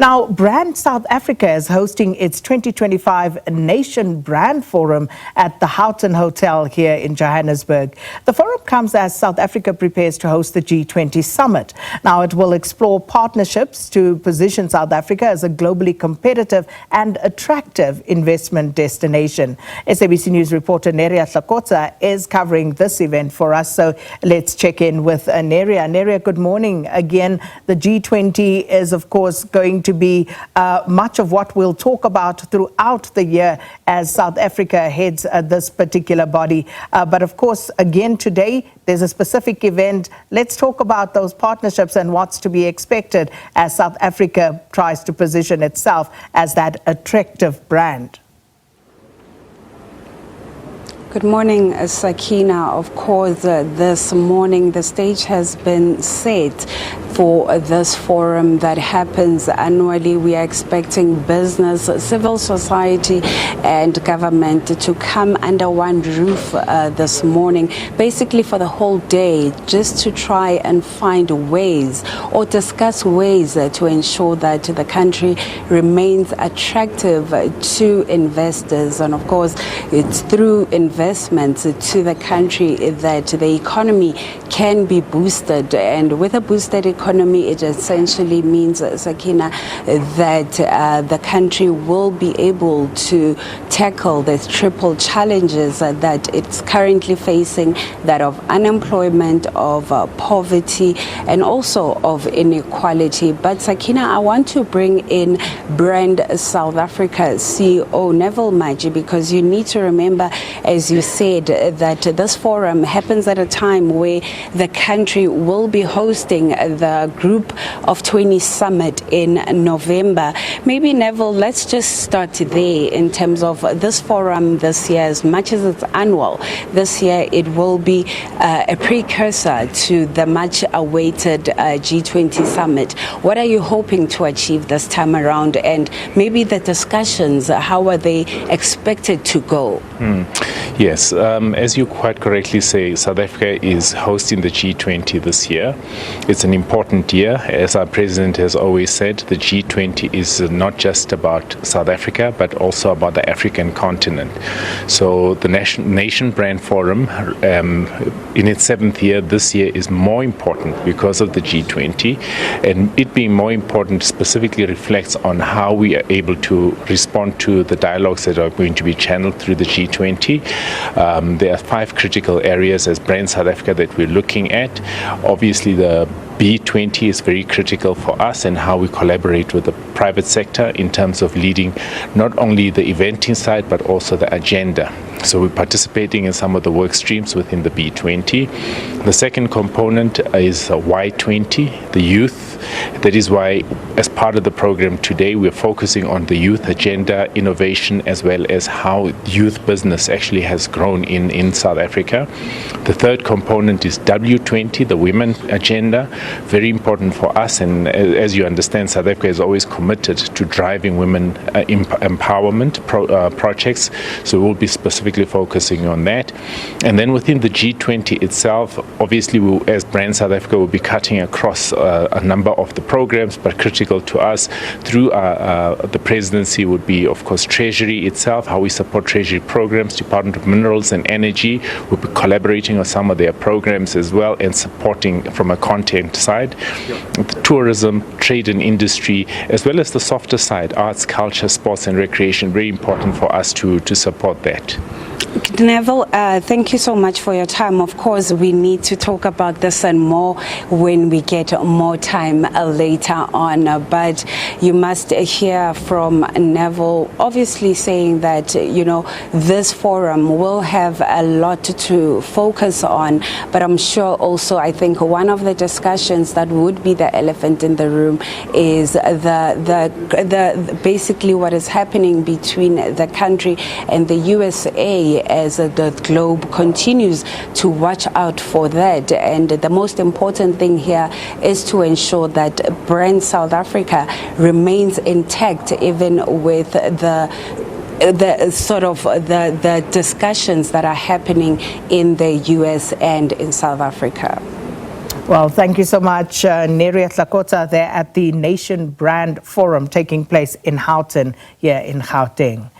Now, Brand South Africa is hosting its 2025 Nation Brand Forum at the Houghton Hotel here in Johannesburg. The forum comes as South Africa prepares to host the G20 summit. Now, it will explore partnerships to position South Africa as a globally competitive and attractive investment destination. SABC News reporter Neria Hlakotsa is covering this event for us. So let's check in with Neria. Neria, good morning. Again, the G20 is, of course, going to be much of what we'll talk about throughout the year as South Africa heads this particular body. But of course, again today, there's a specific event. Let's talk about those partnerships and what's to be expected as South Africa tries to position itself as that attractive brand. Good morning, Sakina. Of course, this morning the stage has been set for this forum that happens annually. We are expecting business, civil society and government to come under one roof this morning, basically for the whole day, just to try and find ways or discuss ways to ensure that the country remains attractive to investors. And of course, it's through investments to the country that the economy can be boosted. And with a boosted economy, it essentially means, Sakina, that the country will be able to tackle the triple challenges that it's currently facing, that of unemployment, of poverty, and also of inequality. But Sakina, I want to bring in Brand South Africa CEO Neville Maji, because you need to remember, as you said, that this forum happens at a time where the country will be hosting the Group of 20 Summit in November. Maybe, Neville, let's just start there in terms of this forum this year. As much as it's annual, this year it will be a precursor to the much awaited G20 Summit. What are you hoping to achieve this time around? And maybe the discussions, how are they expected to go? Yes, as you quite correctly say, South Africa is hosting the G20 this year. It's an important year. As our president has always said, the G20 is not just about South Africa, but also about the African continent. So the Nation Brand Forum, in its 7th year, this year is more important because of the G20. And it being more important specifically reflects on how we are able to respond to the dialogues that are going to be channeled through the G20. There are 5 critical areas as Brand South Africa that we're looking at. Obviously, the B20 is very critical for us and how we collaborate with the private sector in terms of leading not only the eventing side but also the agenda. So we're participating in some of the work streams within the B20. The second component is Y20, the youth. That is why, as part of the program today, we're focusing on the youth agenda, innovation, as well as how youth business actually has grown in South Africa. The third component is W20, the women agenda, very important for us. And as you understand, South Africa is always committed to driving women empowerment projects. So we'll be specifically focusing on that. And then within the G20 itself, obviously, as Brand South Africa, will be cutting across a number of the programs, but critical to us through the presidency would be, of course, Treasury itself, how we support Treasury programs. Department of Minerals and Energy will be collaborating on some of their programs as well and supporting from a content side. The tourism, trade and industry, as well as the softer side, arts, culture, sports and recreation, very important for us to support that. Neville, thank you so much for your time. Of course, we need to talk about this and more when we get more time later on. But you must hear from Neville, obviously saying that, you know, this forum will have a lot to focus on. But I'm sure also, I think one of the discussions that would be the elephant in the room is the basically what is happening between the country and the USA as the globe continues to watch out for that. And the most important thing here is to ensure that Brand South Africa remains intact, even with the discussions that are happening in the US and in South Africa. Well, thank you so much, Neria Hlakotsa, there at the Nation Brand Forum taking place in Houghton here in Gauteng.